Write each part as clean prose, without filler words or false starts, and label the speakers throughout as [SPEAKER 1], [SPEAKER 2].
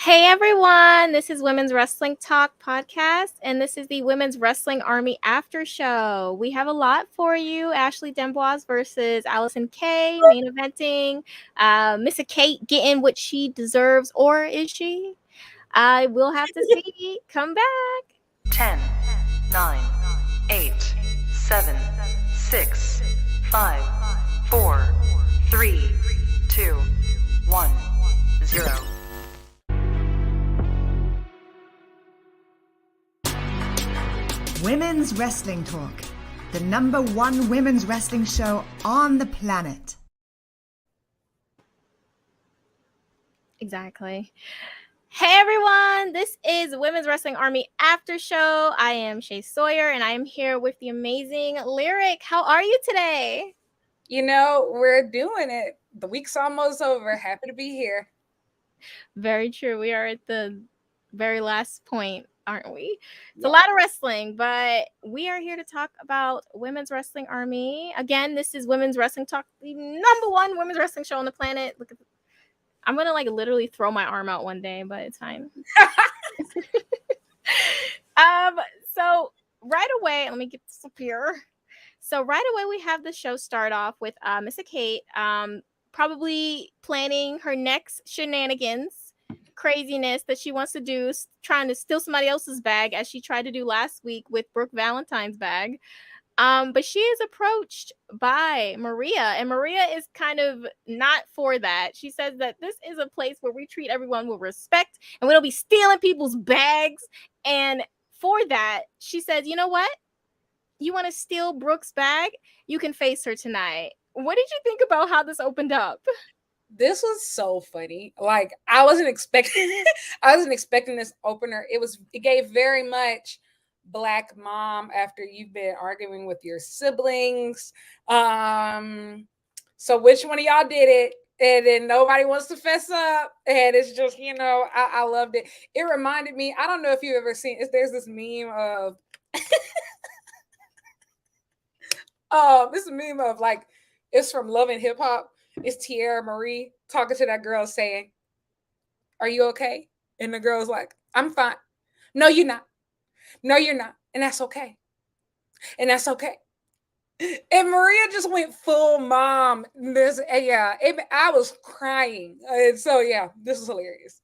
[SPEAKER 1] Hey everyone, this is Women's Wrestling Talk podcast, and this is the Women's Wrestling Army After Show. We have a lot for you. Ashley Dambois versus Allysin Kays, main eventing. Missa Kate getting what she deserves, or is she? I will have to see. Come back.
[SPEAKER 2] 10, 9, 8, 7, 6, 5, 4, 3, 2, 1, 0.
[SPEAKER 3] Women's Wrestling Talk, the #1 women's wrestling show on the planet.
[SPEAKER 1] Exactly. Hey everyone, this is Women's Wrestling Army After Show. I am Shay Sawyer, and I am here with the amazing Lyric. How are you today?
[SPEAKER 4] You know, we're doing it. The week's almost over. Happy to be here.
[SPEAKER 1] Very true. We are at the very last point, aren't we? It's a lot of wrestling, but we are here to talk about Women's Wrestling Army. Again, this is Women's Wrestling Talk, the #1 women's wrestling show on the planet. Look at I'm gonna literally throw my arm out one day, but it's fine. So right away, let me get this up here. So right away, we have the show start off with Missa Kate probably planning her next shenanigans, craziness that she wants to do, trying to steal somebody else's bag, as she tried to do last week with Brooke Valentine's bag. But she is approached by Maria, and Maria is kind of not for that. She says that this is a place where we treat everyone with respect, and we don't be stealing people's bags. And for that, she says, you know what? You want to steal Brooke's bag? You can face her tonight. What did you think about how this opened up?
[SPEAKER 4] This was so funny. Like, I wasn't expecting this opener. It gave very much Black mom after you've been arguing with your siblings. So which one of y'all did it? And then nobody wants to fess up. And it's just, I loved it. It reminded me, I don't know if you've ever seen, there's this meme of this meme of like, it's from Love and Hip Hop. It's Tierra Marie talking to that girl saying, "Are you okay?" And the girl's like, "I'm fine." "No, you're not. No, you're not. And that's okay. And that's okay." And Maria just went full mom. I was crying. And so yeah, this is hilarious.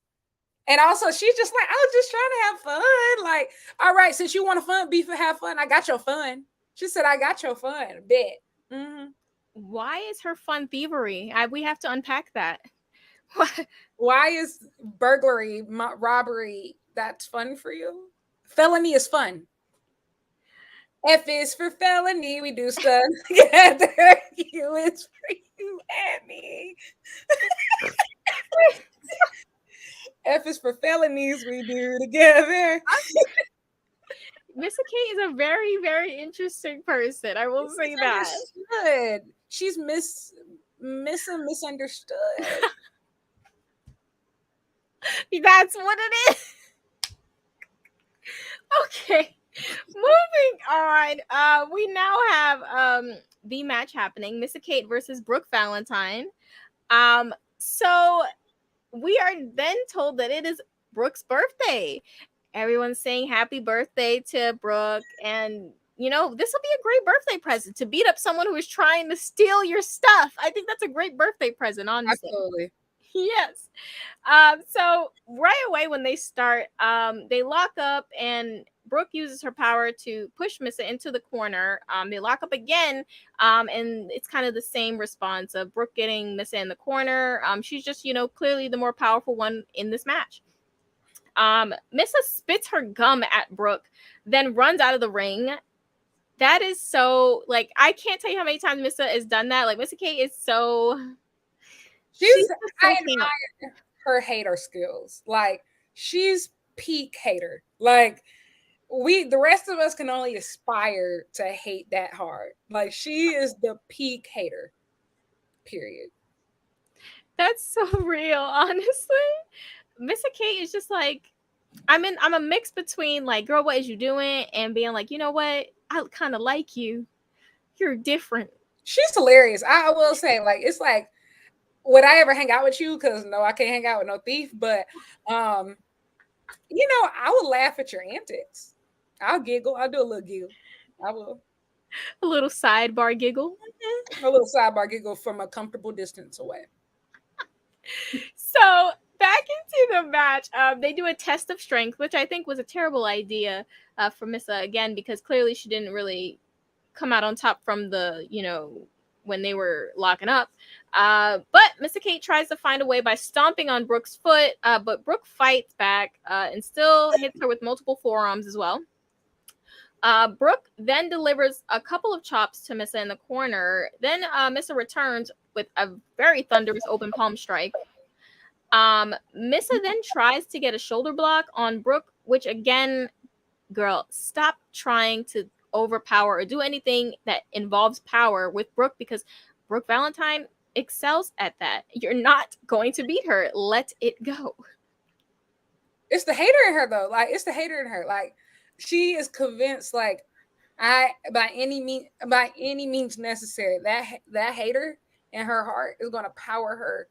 [SPEAKER 4] And also, she's just like, I was just trying to have fun. Like, all right, since you want to have fun, I got your fun. She said, I got your fun. Bet. Mm-hmm.
[SPEAKER 1] Why is her fun thievery? We have to unpack that.
[SPEAKER 4] Why is burglary, robbery, that's fun for you? Felony is fun. F is for felony. We do stuff together. U is for you and me. F is for felonies. We do together.
[SPEAKER 1] Missa Kate is a very, very interesting person. I will say that.
[SPEAKER 4] Good. She's misunderstood.
[SPEAKER 1] That's what it is. Okay. Moving on. We now have the match happening. Missa Kate versus Brooke Valentine. So we are then told that it is Brooke's birthday. Everyone's saying happy birthday to Brooke, and this will be a great birthday present to beat up someone who is trying to steal your stuff. I think that's a great birthday present, honestly.
[SPEAKER 4] Absolutely.
[SPEAKER 1] Yes. So right away when they start, they lock up, and Brooke uses her power to push Missa into the corner. They lock up again, and it's kind of the same response of Brooke getting Missa in the corner. She's just, clearly the more powerful one in this match. Missa spits her gum at Brooke, then runs out of the ring. That is so, I can't tell you how many times Missa has done that. Missa Kate is so...
[SPEAKER 4] I admire her hater skills. She's peak hater. The rest of us can only aspire to hate that hard. She is the peak hater. Period.
[SPEAKER 1] That's so real, honestly. Missa Kate is just I'm a mix between girl, what is you doing? And being you know what? I kind of like you. You're different.
[SPEAKER 4] She's hilarious. I will say, it's would I ever hang out with you? Because no, I can't hang out with no thief. But you know, I would laugh at your antics. I'll giggle. I'll do a little giggle. I will.
[SPEAKER 1] A little sidebar giggle.
[SPEAKER 4] A little sidebar giggle from a comfortable distance away.
[SPEAKER 1] So back into the match, they do a test of strength, which I think was a terrible idea for Missa again, because clearly she didn't really come out on top from the, you know, when they were locking up. But Missa Kate tries to find a way by stomping on Brooke's foot, but Brooke fights back and still hits her with multiple forearms as well. Brooke then delivers a couple of chops to Missa in the corner. Then Missa returns with a very thunderous open palm strike. Missa then tries to get a shoulder block on Brooke, which again, girl, stop trying to overpower or do anything that involves power with Brooke, because Brooke Valentine excels at that. You're not going to beat her. Let it go.
[SPEAKER 4] It's the hater in her though. Like, it's the hater in her. Like, she is convinced, like, by any means necessary, that hater in her heart is going to power her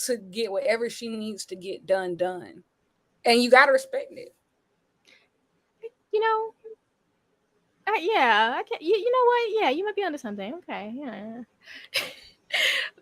[SPEAKER 4] to get whatever she needs to get done. And you got to respect it.
[SPEAKER 1] You know, yeah, I can. You know what? Yeah, you might be onto something. Okay, yeah.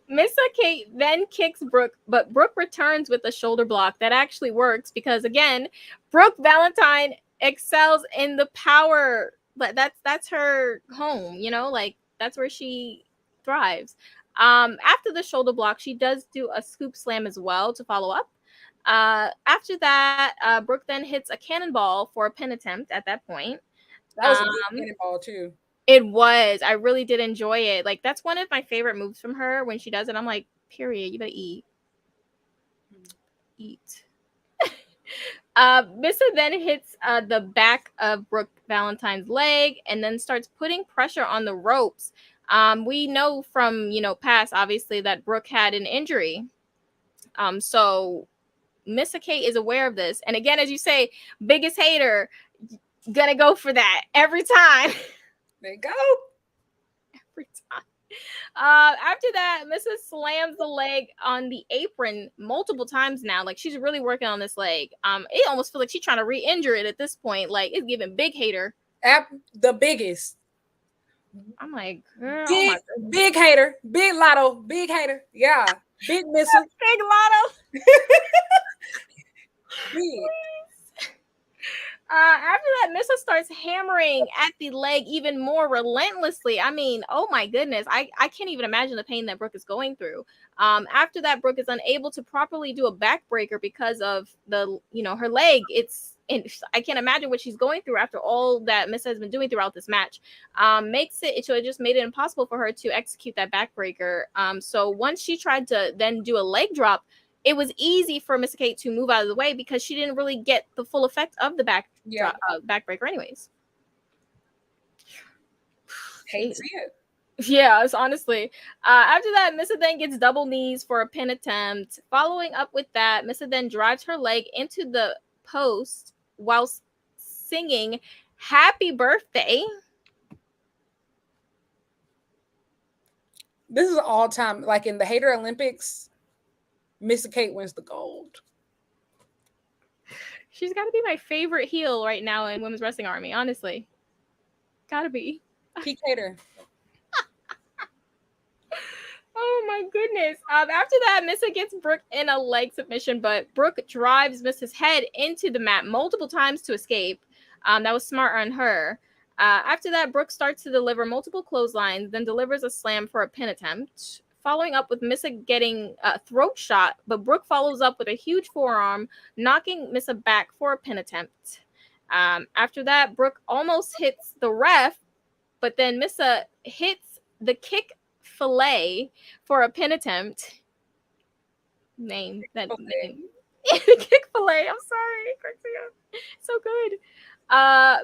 [SPEAKER 1] Missa Kate then kicks Brooke, but Brooke returns with a shoulder block that actually works because, again, Brooke Valentine excels in the power. But that's her home, you know, like that's where she thrives. After the shoulder block, she does do a scoop slam as well to follow up. After that, Brooke then hits a cannonball for a pin attempt at that point.
[SPEAKER 4] That was a good cannonball too.
[SPEAKER 1] It was. I really did enjoy it. Like, that's one of my favorite moves from her. When she does it, I'm like, period, you better eat. Missa then hits the back of Brooke Valentine's leg and then starts putting pressure on the ropes. We know from, you know, past, obviously, that Brooke had an injury. So Missa Kate is aware of this. And again, as you say, biggest hater, gonna go for that every time.
[SPEAKER 4] There you go.
[SPEAKER 1] Every time. After that, Missa slams the leg on the apron multiple times now. Like, she's really working on this leg. It almost feels like she's trying to re-injure it at this point. Like, it's giving big hater.
[SPEAKER 4] The biggest.
[SPEAKER 1] I'm like, girl,
[SPEAKER 4] big hater, big lotto, big hater. Yeah, big Missa.
[SPEAKER 1] Big lotto.
[SPEAKER 4] Big.
[SPEAKER 1] After that, Missa starts hammering at the leg even more relentlessly. I mean, oh my goodness. I can't even imagine the pain that Brooke is going through. After that, Brooke is unable to properly do a backbreaker because of the, you know, her leg. I can't imagine what she's going through after all that Missa has been doing throughout this match. It just made it impossible for her to execute that backbreaker. So once she tried to then do a leg drop, it was easy for Missa Kate to move out of the way because she didn't really get the full effect of the backbreaker anyways.
[SPEAKER 4] Hate it.
[SPEAKER 1] Yeah, it's honestly. After that, Missa then gets double knees for a pin attempt. Following up with that, Missa then drives her leg into the post whilst singing "Happy Birthday."
[SPEAKER 4] This is all time, like in the Hater Olympics, Missa Kate wins the gold.
[SPEAKER 1] She's got to be my favorite heel right now in Women's Wrestling Army, honestly. Gotta be.
[SPEAKER 4] Peak hater.
[SPEAKER 1] Oh my goodness. After that, Missa gets Brooke in a leg submission, but Brooke drives Missa's head into the mat multiple times to escape. That was smart on her. After that, Brooke starts to deliver multiple clotheslines, then delivers a slam for a pin attempt. Following up with Missa getting a throat shot, but Brooke follows up with a huge forearm, knocking Missa back for a pin attempt. After that, Brooke almost hits the ref, but then Missa hits the kick fillet for a pin attempt. Name. Kick fillet. I'm sorry. So good.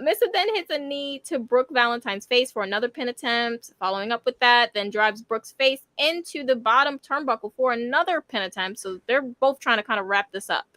[SPEAKER 1] Missa then hits a knee to Brooke Valentine's face for another pin attempt. Following up with that, then drives Brooke's face into the bottom turnbuckle for another pin attempt. So they're both trying to kind of wrap this up.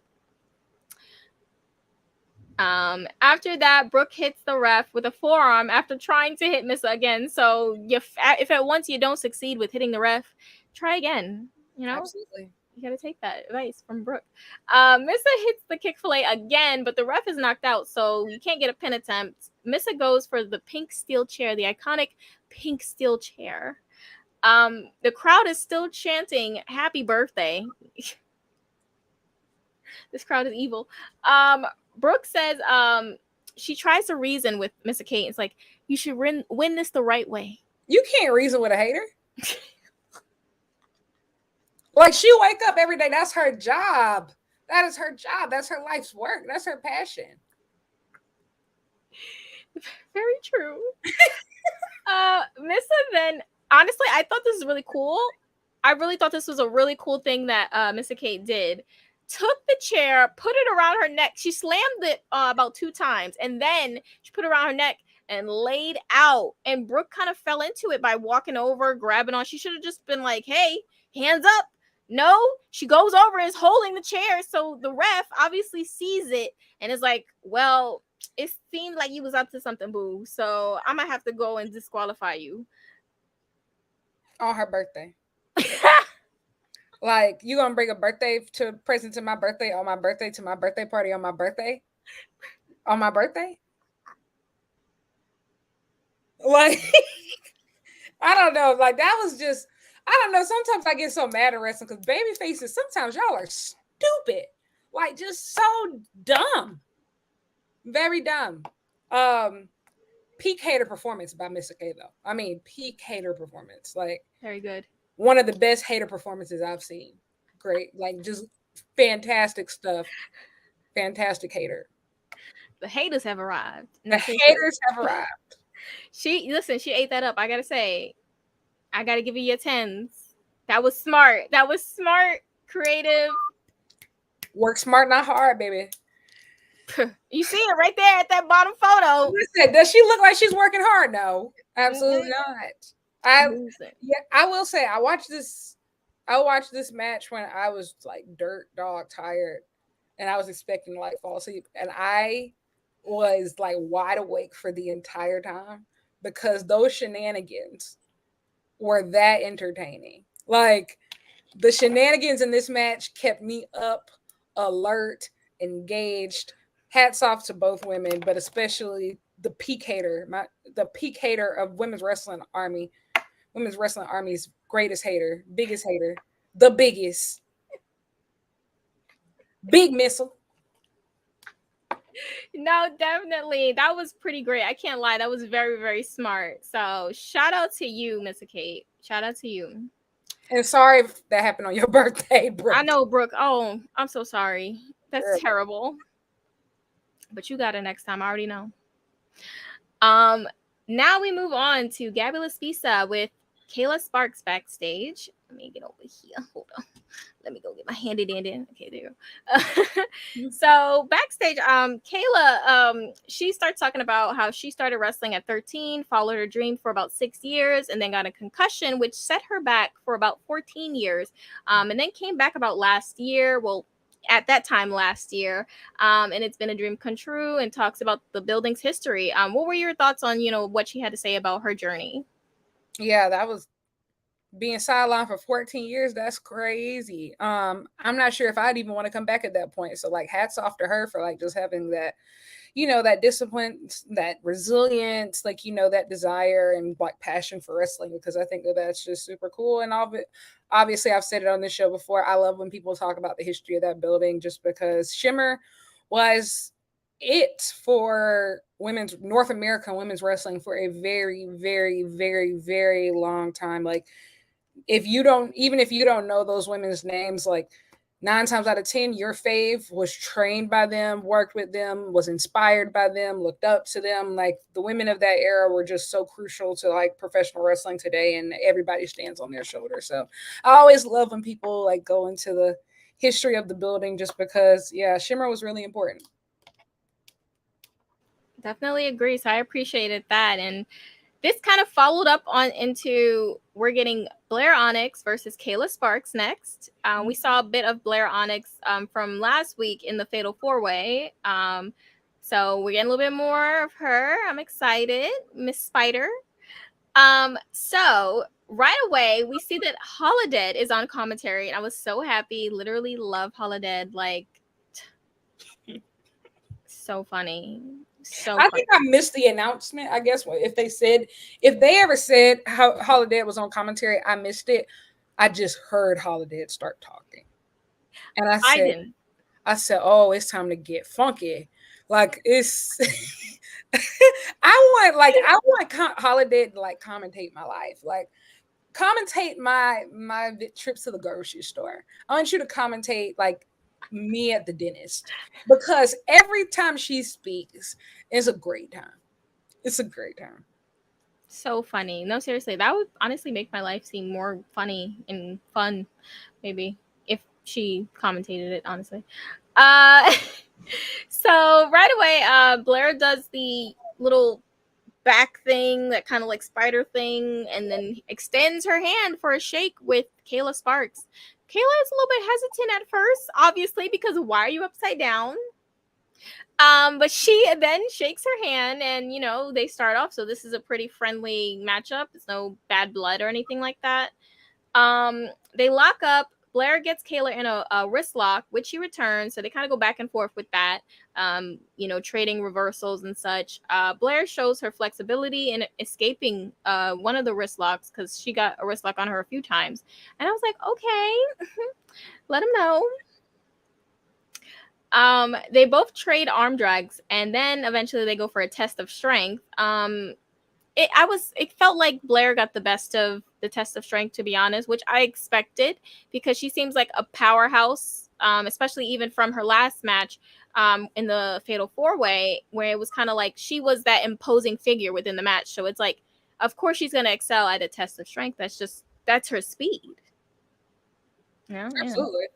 [SPEAKER 1] After that, Brooke hits the ref with a forearm after trying to hit Missa again. So if at once you don't succeed with hitting the ref, try again. You know,
[SPEAKER 4] Absolutely.
[SPEAKER 1] you got to take that advice from Brooke. Missa hits the kick fillet again, but the ref is knocked out, so you can't get a pin attempt. Missa goes for the pink steel chair, the iconic pink steel chair. The crowd is still chanting "Happy Birthday." This crowd is evil. Brooke says she tries to reason with Missa Kate. It's like, you should win this the right way.
[SPEAKER 4] You can't reason with a hater. Like, she wake up every day. That's her job. That is her job. That's her life's work. That's her passion.
[SPEAKER 1] Very true. Missa then, honestly, I thought this was really cool. I really thought this was a really cool thing that Missa Kate did. Took the chair, put it around her neck. She slammed it about 2 times, and then she put it around her neck and laid out. And Brooke kind of fell into it by walking over, grabbing on. She should have just been like, hey, hands up. No, she goes over and is holding the chair. So the ref obviously sees it and is like, well, it seemed like you was up to something, boo. So I'm going to have to go and disqualify you.
[SPEAKER 4] On her birthday. Like, you gonna bring a birthday to present to my birthday on my birthday to my birthday party on my birthday? On my birthday? Like, I don't know. Like, that was just, I don't know. Sometimes I get so mad at wrestling because baby faces, sometimes y'all are stupid. Like, just so dumb. Very dumb. Peak hater performance by Missa Kate, though. I mean, peak hater performance. Like,
[SPEAKER 1] very good.
[SPEAKER 4] One of the best hater performances I've seen. Great. Like, just fantastic stuff. Fantastic hater.
[SPEAKER 1] The haters have arrived.
[SPEAKER 4] The haters have arrived.
[SPEAKER 1] She ate that up. I gotta say, I gotta give you your 10s. That was smart. That was smart, creative.
[SPEAKER 4] Work smart, not hard, baby.
[SPEAKER 1] You see it right there at that bottom photo.
[SPEAKER 4] Listen, does she look like she's working hard? No, absolutely not. I will say I watched this match when I was like dirt dog tired, and I was expecting to like fall asleep, and I was like wide awake for the entire time because those shenanigans were that entertaining. Like, the shenanigans in this match kept me up, alert, engaged. Hats off to both women, but especially the peak hater, the peak hater of Women's Wrestling Army's greatest hater, biggest hater, the biggest. Big Missile.
[SPEAKER 1] No, definitely. That was pretty great. I can't lie. That was very, very smart. So shout out to you, Missa Kate. Shout out to you.
[SPEAKER 4] And sorry if that happened on your birthday, Brooke.
[SPEAKER 1] I know, Brooke. Oh, I'm so sorry. That's terrible. But you got it next time. I already know. Now we move on to Gabby Laspisa with Kayla Sparks backstage. Let me get over here. Hold on. Let me go get my handy dandy. Okay, there you go. So backstage, Kayla, she starts talking about how she started wrestling at 13, followed her dream for about 6 years, and then got a concussion, which set her back for about 14 years. And then came back about last year. Well, at that time last year, and it's been a dream come true, and talks about the building's history. What were your thoughts on, what she had to say about her journey?
[SPEAKER 4] Yeah, that was being sidelined for 14 years. That's crazy. I'm not sure if I'd even want to come back at that point. So like, hats off to her for like just having that, that discipline, that resilience, like, that desire and like passion for wrestling, because I think that that's just super cool. And obviously I've said it on this show before. I love when people talk about the history of that building, just because Shimmer was it for North American women's wrestling for a very, very, very, very long time. Like, even if you don't know those women's names, like 9 times out of 10, your fave was trained by them, worked with them, was inspired by them, looked up to them. Like, the women of that era were just so crucial to like professional wrestling today, and everybody stands on their shoulders. So I always love when people like go into the history of the building, just because, yeah, Shimmer was really important.
[SPEAKER 1] Definitely agree. So I appreciated that. And this kind of followed up on into, we're getting Blair Onyx versus Kayla Sparks next. We saw a bit of Blair Onyx from last week in the Fatal 4-Way. So we're getting a little bit more of her. I'm excited. Miss Spider. So right away, we see that Holiday is on commentary, and I was so happy. Literally love Holiday. Like, so funny. So
[SPEAKER 4] I
[SPEAKER 1] funny.
[SPEAKER 4] think I missed the announcement. I guess if they ever said how Holiday was on commentary, I missed it. I just heard Holiday start talking, and I said, "Oh, it's time to get funky." Like it's, I want Holiday to like commentate my life, like commentate my trips to the grocery store. I want you to commentate like me at the dentist, because every time she speaks, it's a great time. It's a great time.
[SPEAKER 1] So funny. No, seriously, that would honestly make my life seem more funny and fun, maybe, if she commentated it, honestly. Uh so right away, Blair does the little back thing, that kind of like spider thing, and then extends her hand for a shake with Kayla Sparks. Kayla is a little bit hesitant at first, obviously, because why are you upside down? But she then shakes her hand, and they start off. So this is a pretty friendly matchup. It's no bad blood or anything like that. They lock up. Blair gets Kayla in a wrist lock, which she returns. So they kind of go back and forth with that, trading reversals and such. Blair shows her flexibility in escaping one of the wrist locks, because she got a wrist lock on her a few times. And I was like, okay, let him know. They both trade arm drags, and then eventually they go for a test of strength. It felt like Blair got the best of the test of strength, to be honest, which I expected, because she seems like a powerhouse, especially even from her last match in the Fatal 4-Way, where it was kind of like she was that imposing figure within the match. So it's like, of course she's going to excel at a test of strength. That's her speed.
[SPEAKER 4] Absolutely.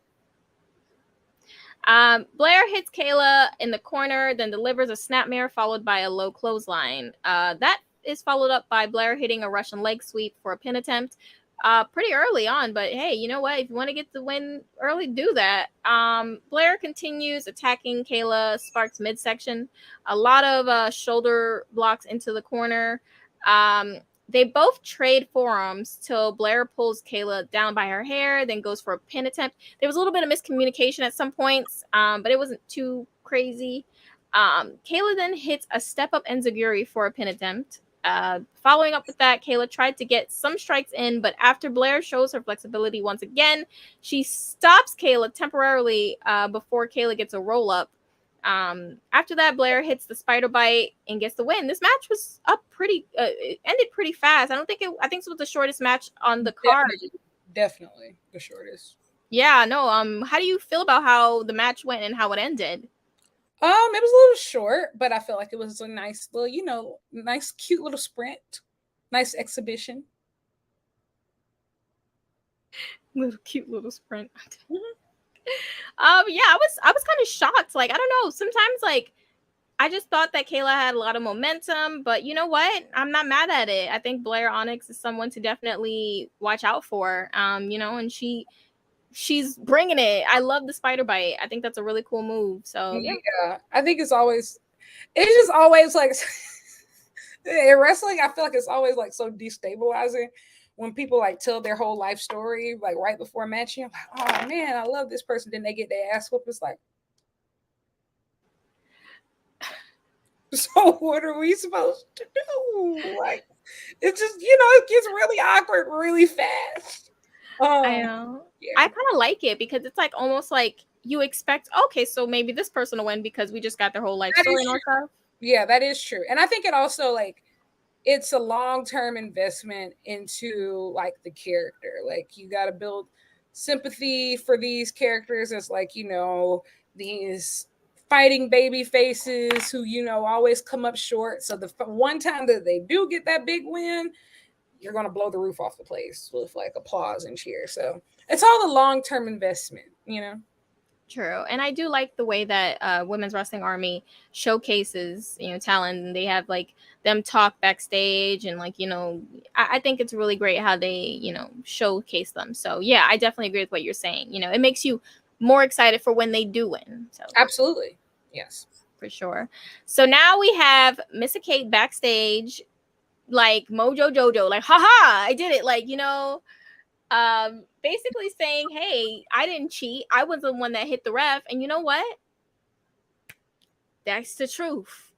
[SPEAKER 1] Blair hits Kayla in the corner, then delivers a snapmare followed by a low clothesline. That is followed up by Blair hitting a Russian leg sweep for a pin attempt pretty early on. But hey, you know what? If you want to get the win early, do that. Blair continues attacking Kayla Sparks midsection. A lot of shoulder blocks into the corner. They both trade forearms till Blair pulls Kayla down by her hair, then goes for a pin attempt. There was a little bit of miscommunication at some points, but it wasn't too crazy. Kayla then hits a step-up enziguri for a pin attempt. Following up with that, Kayla tried to get some strikes in, but after Blair shows her flexibility once again, she stops Kayla temporarily before Kayla gets a roll-up. After that, Blair hits the spider bite and gets the win. This match was it ended pretty fast. I think this was the shortest match on the card.
[SPEAKER 4] Definitely the shortest.
[SPEAKER 1] Yeah, no. How do you feel about how the match went and how it ended?
[SPEAKER 4] It was a little short, but I felt like it was a nice little, nice, cute little sprint, nice exhibition.
[SPEAKER 1] Cute little sprint. Yeah, I was kind of shocked. Like, I don't know. Sometimes, like, I just thought that Kayla had a lot of momentum, but you know what? I'm not mad at it. I think Blair Onyx is someone to definitely watch out for. And she's bringing it. I love the spider bite. I think that's a really cool move. So
[SPEAKER 4] yeah, I think it's just always like in wrestling. I feel like it's always like so destabilizing when people like tell their whole life story like right before a match. You're like, oh man, I love this person. Then they get their ass whooped. It's like, so what are we supposed to do? Like, it's just it gets really awkward really fast.
[SPEAKER 1] I know. Yeah. I kind of like it because it's like almost like you expect, okay, so maybe this person will win because we just got their whole life story and stuff.
[SPEAKER 4] Yeah, that is true. And I think it also like it's a long-term investment into like the character. Like you got to build sympathy for these characters as like, these fighting baby faces who, always come up short. So the one time that they do get that big win, you're going to blow the roof off the place with like applause and cheer. So it's all the long-term investment,
[SPEAKER 1] True. And I do like the way that Women's Wrestling Army showcases, talent. And they have like them talk backstage and like, I think it's really great how they, showcase them. So yeah, I definitely agree with what you're saying. It makes you more excited for when they do win. So
[SPEAKER 4] absolutely. Yes.
[SPEAKER 1] For sure. So now we have Missa Kate backstage like Mojo Jojo, like haha, I did it, like, basically saying, hey, I didn't cheat, I was the one that hit the ref, and you know what, that's the truth.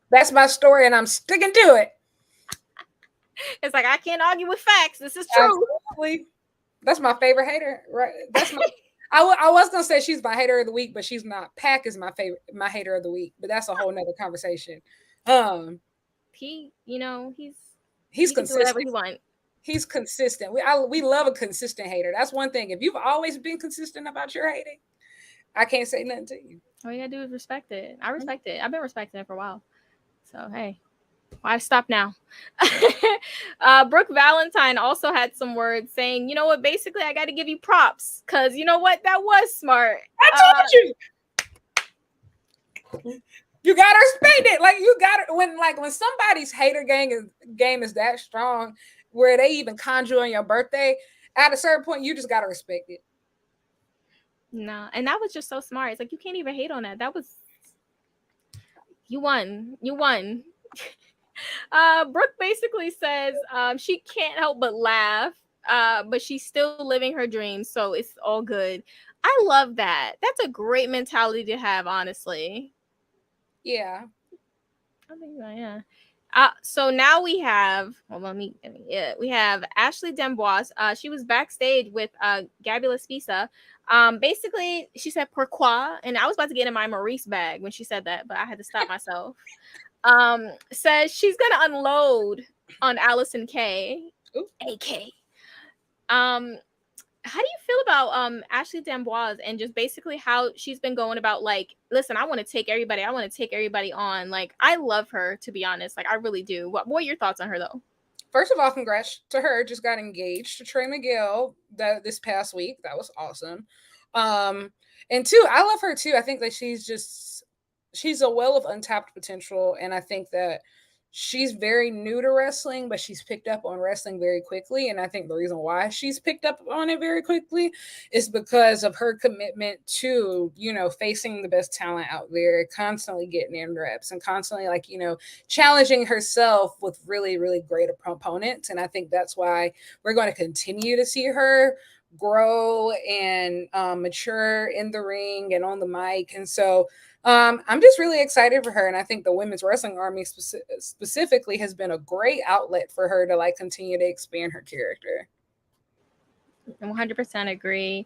[SPEAKER 4] That's my story, and I'm sticking to it.
[SPEAKER 1] It's like, I can't argue with facts, this is true.
[SPEAKER 4] Absolutely. That's my favorite hater, right? That's my I was gonna say she's my hater of the week, but she's not. Pac is my hater of the week, but that's a whole nother conversation.
[SPEAKER 1] He,
[SPEAKER 4] he's
[SPEAKER 1] he can do whatever
[SPEAKER 4] consistent.
[SPEAKER 1] he wants.
[SPEAKER 4] He's consistent. We love a consistent hater. That's one thing. If you've always been consistent about your hating, I can't say nothing to you.
[SPEAKER 1] All you gotta do is respect it. I respect it. I've been respecting it for a while. So hey, why stop now? Brooke Valentine also had some words saying, you know what, basically I got to give you props because you know what, that was smart.
[SPEAKER 4] I told you. You gotta respect it. Like you gotta when somebody's hater game is that strong, where they even conjure on your birthday. At a certain point, you just gotta respect it.
[SPEAKER 1] No, and that was just so smart. It's like you can't even hate on that. That was you won. Brooke basically says she can't help but laugh, but she's still living her dreams, so it's all good. I love that. That's a great mentality to have, honestly.
[SPEAKER 4] Yeah.
[SPEAKER 1] I think so, yeah. So now we have, we have Ashley Dambois. She was backstage with Gabula Spisa. Basically, she said pourquoi, and I was about to get in my Maurice bag when she said that, but I had to stop myself. Says she's gonna unload on Allysin Kays, AK. How do you feel about Ashley Dambois and just basically how she's been going about, like, listen, I want to take everybody on. Like, I love her, to be honest. Like, I really do. What are your thoughts on her though?
[SPEAKER 4] First of all, congrats to her. Just got engaged to Trey Miguel this past week. That was awesome. And two, I love her too. I think that she's a well of untapped potential, and I think that she's very new to wrestling, but she's picked up on wrestling very quickly. And I think the reason why she's picked up on it very quickly is because of her commitment to, facing the best talent out there, constantly getting in reps and constantly challenging herself with really, really great opponents. And I think that's why we're going to continue to see her grow and mature in the ring and on the mic. And so I'm just really excited for her, and I think the Women's Wrestling Army specifically has been a great outlet for her to continue to expand her character.
[SPEAKER 1] 100% agree.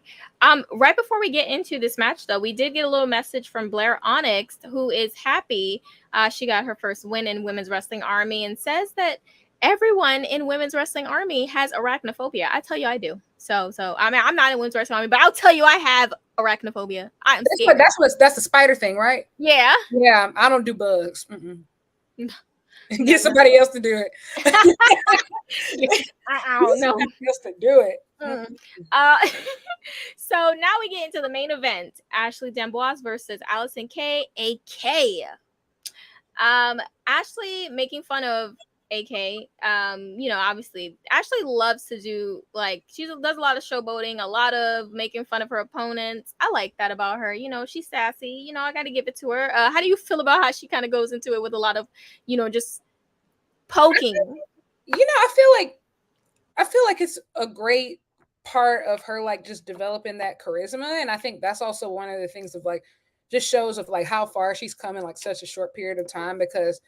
[SPEAKER 1] Right before we get into this match, though, we did get a little message from Blair Onyx, who is happy she got her first win in Women's Wrestling Army, and says that everyone in Women's Wrestling Army has arachnophobia. I tell you, I do. So I mean, I'm not in Women's Wrestling Army, but I'll tell you, I have arachnophobia. I'm scared.
[SPEAKER 4] That's the spider thing, right?
[SPEAKER 1] Yeah.
[SPEAKER 4] Yeah, I don't do bugs. Get somebody else to do it.
[SPEAKER 1] I don't know.
[SPEAKER 4] Else to do it.
[SPEAKER 1] So now we get into the main event: Ashley Dambois versus Allysin Kays, AK. Ashley making fun of AK. Obviously Ashley loves to do, she does a lot of showboating, a lot of making fun of her opponents. I like that about her. She's sassy. I got to give it to her. How do you feel about how she kind of goes into it with a lot of, just poking?
[SPEAKER 4] I feel like it's a great part of her, just developing that charisma. And I think that's also one of the things of just shows of how far she's come in such a short period of time, because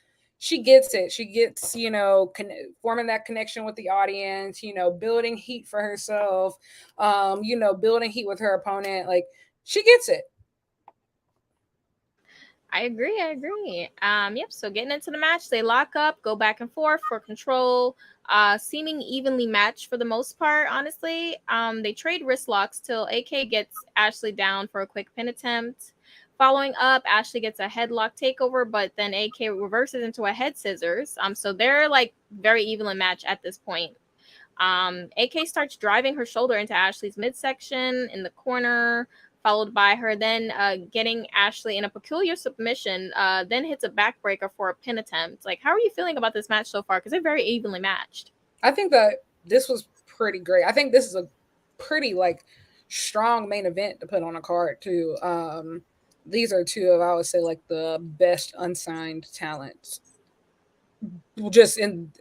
[SPEAKER 4] she gets it. She gets, forming that connection with the audience, building heat for herself, building heat with her opponent. She gets it.
[SPEAKER 1] I agree. Yep. So getting into the match, they lock up, go back and forth for control, seeming evenly matched for the most part, honestly. They trade wrist locks till AK gets Ashley down for a quick pin attempt. Following up, Ashley gets a headlock takeover, but then AK reverses into a head scissors. So they're very evenly matched at this point. AK starts driving her shoulder into Ashley's midsection in the corner, followed by her then getting Ashley in a peculiar submission, then hits a backbreaker for a pin attempt. How are you feeling about this match so far? Because they're very evenly matched.
[SPEAKER 4] I think that this was pretty great. I think this is a pretty strong main event to put on a card too. These are two of, I would say, the best unsigned talents. just in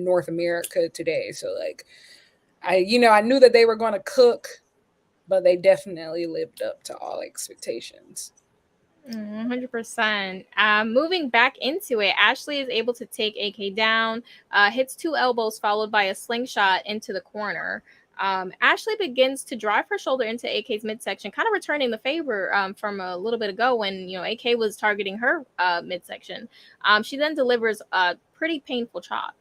[SPEAKER 4] North America today. So like I knew that they were going to cook, but they definitely lived up to all expectations.
[SPEAKER 1] 100%. Moving back into it, Ashley is able to take AK down, hits 2 elbows followed by a slingshot into the corner. Ashley begins to drive her shoulder into AK's midsection, kind of returning the favor from a little bit ago when AK was targeting her midsection. She then delivers a pretty painful chop.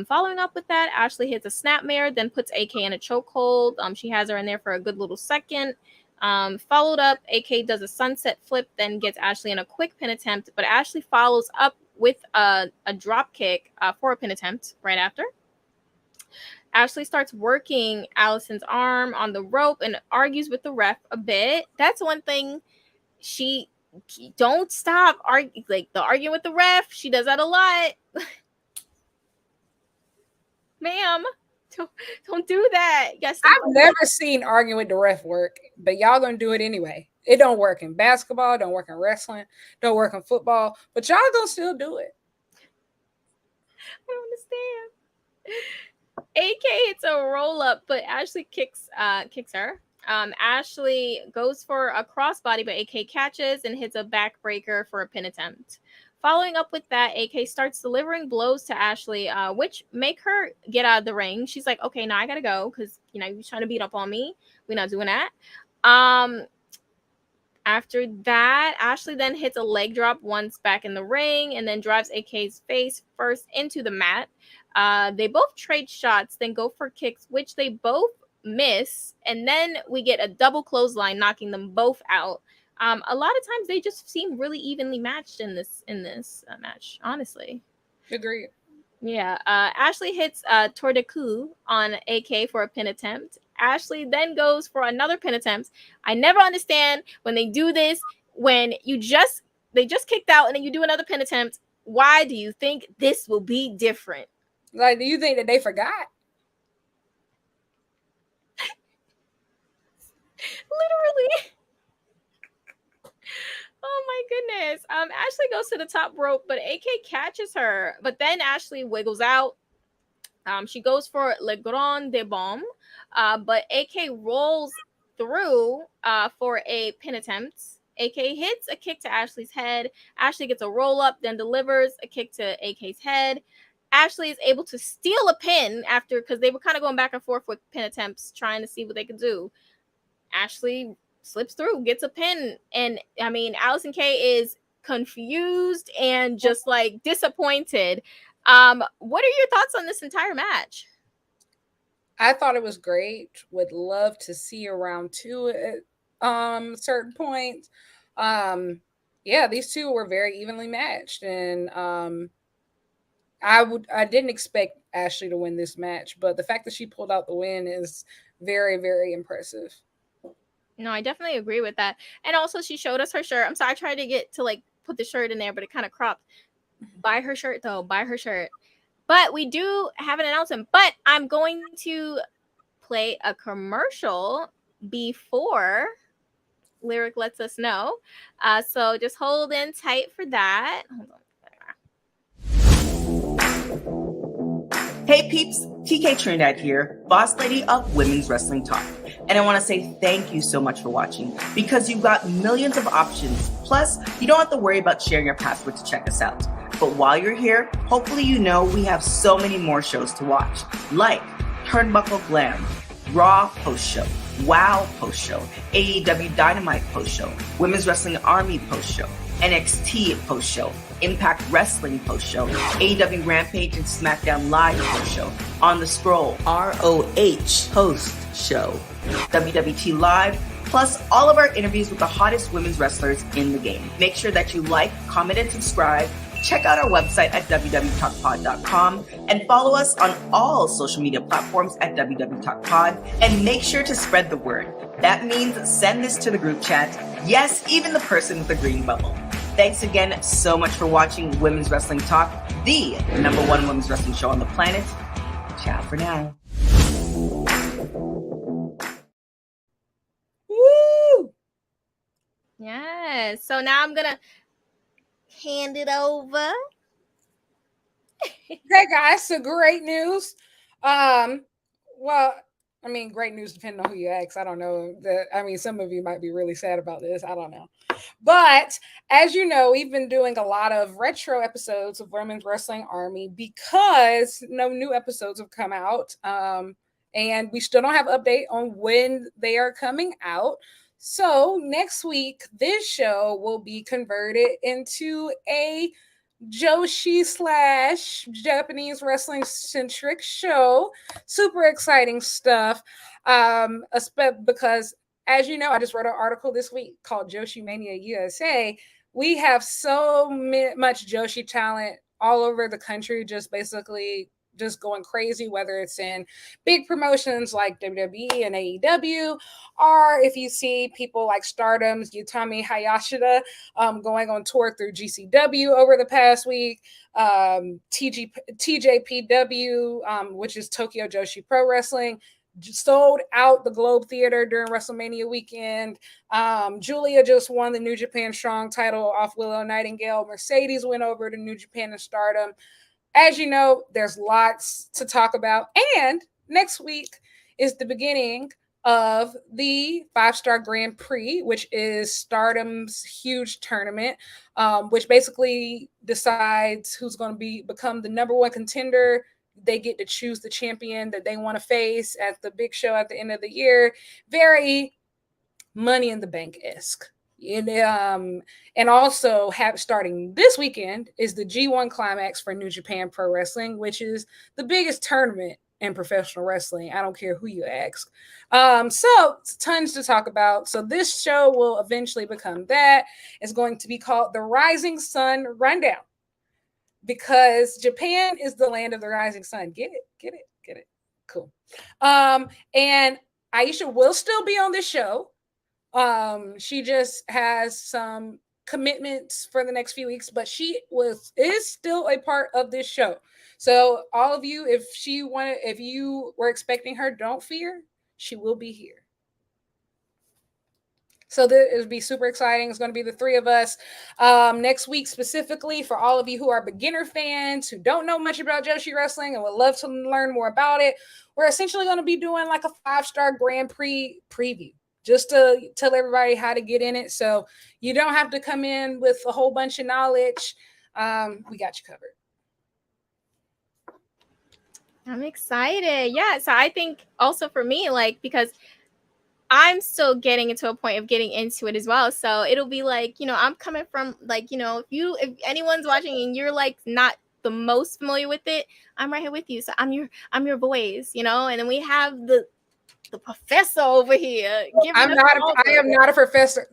[SPEAKER 1] Following up with that, Ashley hits a snapmare, then puts AK in a chokehold. She has her in there for a good little second. Followed up, AK does a sunset flip, then gets Ashley in a quick pin attempt, but Ashley follows up with a drop kick for a pin attempt right after. Ashley starts working Allison's arm on the rope and argues with the ref a bit. That's one thing she don't stop arguing with the ref. She does that a lot. Ma'am, don't do that. Yes,
[SPEAKER 4] I've never seen arguing with the ref work, but y'all gonna do it anyway. It don't work in basketball, don't work in wrestling, don't work in football, but y'all gonna still do it.
[SPEAKER 1] I don't understand. AK hits a roll up, but Ashley kicks her. Ashley goes for a crossbody, but AK catches and hits a backbreaker for a pin attempt. Following up with that, AK starts delivering blows to Ashley, which make her get out of the ring. She's like, okay, now I gotta go because you're trying to beat up on me. We're not doing that. After that, Ashley then hits a leg drop once back in the ring and then drives AK's face first into the mat. They both trade shots, then go for kicks, which they both miss. And then we get a double clothesline, knocking them both out. A lot of times they just seem really evenly matched in this match, honestly.
[SPEAKER 4] Agreed.
[SPEAKER 1] Yeah. Ashley hits tour de cou on AK for a pin attempt. Ashley then goes for another pin attempt. I never understand when they do this, when they just kicked out and then you do another pin attempt. Why do you think this will be different?
[SPEAKER 4] Like, do you think that they forgot?
[SPEAKER 1] Literally. Oh my goodness. Ashley goes to the top rope, but AK catches her. But then Ashley wiggles out. She goes for Le Grand de Bombe, but AK rolls through for a pin attempt. AK hits a kick to Ashley's head. Ashley gets a roll up, then delivers a kick to AK's head. Ashley is able to steal a pin because they were kind of going back and forth with pin attempts, trying to see what they could do. Ashley slips through, gets a pin, and I mean, Allysin Kays is confused and just like disappointed. What are your thoughts on this entire match?
[SPEAKER 4] I thought it was great. Would love to see a round 2 at certain points. Yeah, these two were very evenly matched, and I didn't expect Ashley to win this match, but the fact that she pulled out the win is very, very impressive.
[SPEAKER 1] No, I definitely agree with that. And also she showed us her shirt. I'm sorry, I tried to get to like put the shirt in there, but it kind of cropped. Buy her shirt though. Buy her shirt. But we do have an announcement. But I'm going to play a commercial before Lyric lets us know. So just hold in tight for that. Hold on.
[SPEAKER 5] Hey peeps, TK Trinidad here, boss lady of Women's Wrestling Talk. And I want to say thank you so much for watching, because you've got millions of options. Plus, you don't have to worry about sharing your password to check us out. But while you're here, hopefully you know we have so many more shows to watch, like Turnbuckle Glam, Raw Post Show, WoW Post Show, AEW Dynamite Post Show, Women's Wrestling Army Post Show, NXT Post Show, Impact Wrestling Post Show, AEW Rampage and SmackDown Live Post Show, On the Scroll, ROH Post Show, WWT Live, plus all of our interviews with the hottest women's wrestlers in the game. Make sure that you like, comment, and subscribe. Check out our website at www.talkpod.com and follow us on all social media platforms at www.talkpod, and make sure to spread the word. That means send this to the group chat. Yes, even the person with the green bubble. Thanks again so much for watching Women's Wrestling Talk, the #1 women's wrestling show on the planet. Ciao for now.
[SPEAKER 4] Woo!
[SPEAKER 1] Yes. So now I'm going to hand it over
[SPEAKER 4] Okay, guys. So great news. Well, I mean, great news depending on who you ask. I don't know. Some of you might be really sad about this. I don't know. But as you know, we've been doing a lot of retro episodes of Women's Wrestling Army because no new episodes have come out. And we still don't have an update on when they are coming out. So next week, this show will be converted into a Joshi / Japanese wrestling centric show. Super exciting stuff. Because as you know, I just wrote an article this week called Joshi Mania USA. We have so much Joshi talent all over the country, just going crazy, whether it's in big promotions like WWE and AEW, or if you see people like Stardom's Utami Hayashida going on tour through GCW over the past week, TJPW, which is Tokyo Joshi Pro Wrestling, sold out the Globe Theater during WrestleMania weekend. Julia just won the New Japan Strong title off Willow Nightingale. Mercedes went over to New Japan and Stardom. As you know, there's lots to talk about. And next week is the beginning of the 5-Star Grand Prix, which is Stardom's huge tournament, which basically decides who's going to become the number one contender. They get to choose the champion that they want to face at the big show at the end of the year. Very Money in the Bank-esque. And also starting this weekend is the G1 Climax for New Japan Pro Wrestling, which is the biggest tournament in professional wrestling. I don't care who you ask. So tons to talk about. So this show will eventually become that. It's going to be called the Rising Sun Rundown because Japan is the land of the rising sun. Get it. Cool. And Aisha will still be on this show. She just has some commitments for the next few weeks, but she is still a part of this show. So all of you, if you were expecting her, don't fear. She will be here. So it'll be super exciting. It's going to be the three of us next week, specifically for all of you who are beginner fans who don't know much about Joshi Wrestling and would love to learn more about it. We're essentially going to be doing like a 5-Star Grand Prix preview, just to tell everybody how to get in it. So you don't have to come in with a whole bunch of knowledge. We got you covered.
[SPEAKER 1] I'm excited. Yeah. So I think also for me, because I'm still getting into a point of getting into it as well. So it'll be I'm coming from if anyone's watching and you're not the most familiar with it, I'm right here with you. So I'm your boys, and then we have the professor over here.
[SPEAKER 4] I am not a professor.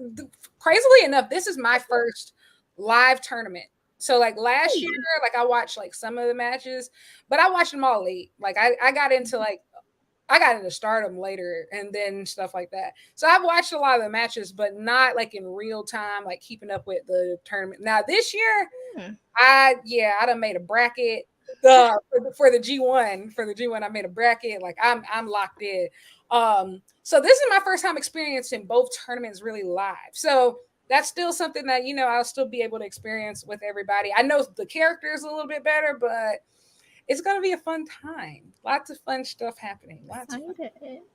[SPEAKER 4] Crazily enough, this is my first live tournament. So last year, I watched some of the matches, but I watched them all late. I got into Stardom later and then stuff like that. So I've watched a lot of the matches, but not in real time, keeping up with the tournament. Now this year, I done made a bracket for the G1. For the G1, I made a bracket. I'm locked in. So this is my first time experiencing both tournaments really live. So that's still something that, I'll still be able to experience with everybody. I know the characters a little bit better, but it's going to be a fun time. Lots of fun stuff happening.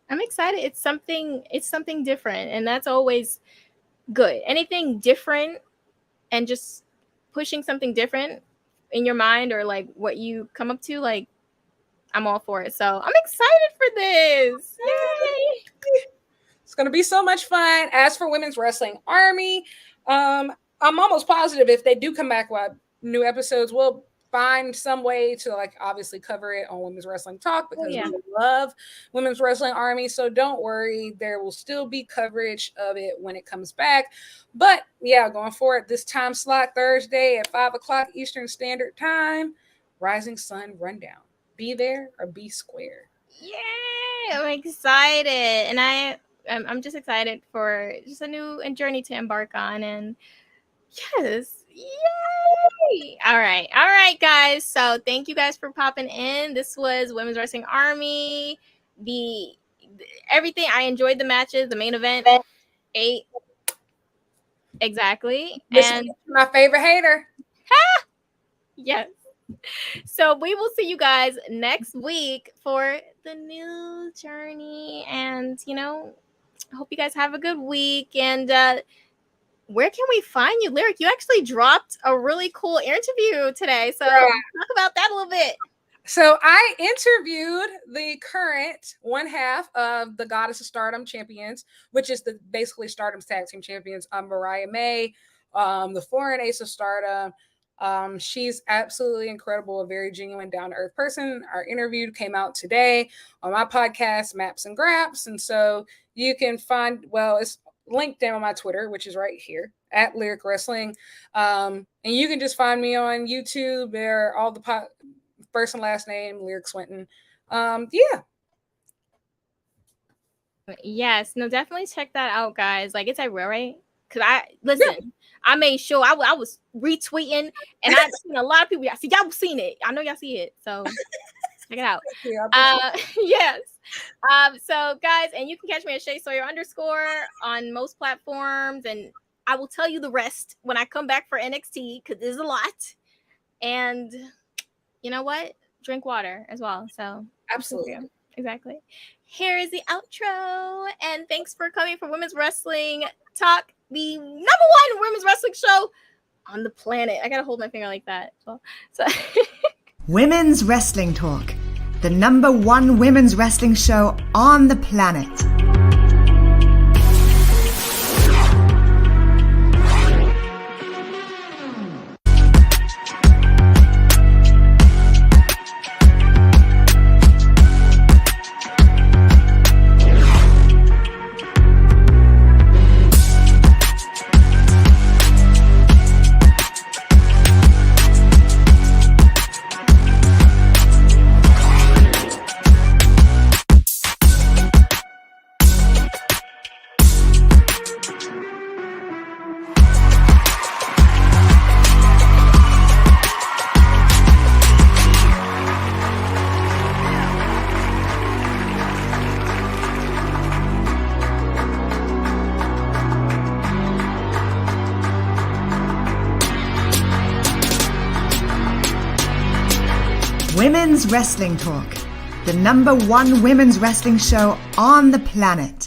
[SPEAKER 1] I'm excited. It's something different, and that's always good. Anything different and just pushing something different in your mind or what you come up to, I'm all for it. So I'm excited for this. Yay!
[SPEAKER 4] It's going to be so much fun. As for Women's Wrestling Army, I'm almost positive if they do come back with new episodes, we'll find some way to obviously cover it on Women's Wrestling Talk because we love Women's Wrestling Army. So don't worry, there will still be coverage of it when it comes back. But going forward, this time slot Thursday at 5:00 Eastern Standard Time, Rising Sun Rundown. Be there or be square.
[SPEAKER 1] Yay! I'm excited, and I'm just excited for just a new journey to embark on. And yes. Yay! All right, guys. So thank you guys for popping in. This was Women's Wrestling Army. Everything. I enjoyed the matches. The main event, 8. Exactly.
[SPEAKER 4] And my favorite hater.
[SPEAKER 1] Yes. So we will see you guys next week for the new journey. And, I hope you guys have a good week. And where can we find you, Lyric? You actually dropped a really cool interview today. So talk about that a little bit.
[SPEAKER 4] So I interviewed the current one half of the Goddess of Stardom champions, which is basically Stardom's tag team champions, Mariah May, the foreign ace of Stardom. She's absolutely incredible, a very genuine, down-to-earth person. Our interview came out today on my podcast, Maps and Graps. And so you can find, it's linked down on my Twitter, which is right here, at Lyric Wrestling. And you can just find me on YouTube. There are all the first and last name, Lyric Swinton.
[SPEAKER 1] Yes, no, definitely check that out, guys. Like, it's everywhere, right? Because I made sure I was retweeting, and I've seen a lot of people. See, y'all seen it. I know y'all see it, so check it out. Yes. So, guys, and you can catch me at Shay Sawyer _ on most platforms, and I will tell you the rest when I come back for NXT because there's a lot. And you know what? Drink water as well. So
[SPEAKER 4] absolutely,
[SPEAKER 1] exactly. Here is the outro, and thanks for coming for Women's Wrestling Talk, the #1 women's wrestling show on the planet. I gotta hold my finger like that. So
[SPEAKER 3] Women's Wrestling Talk, the #1 women's wrestling show on the planet. Women's Wrestling Talk, the #1 women's wrestling show on the planet.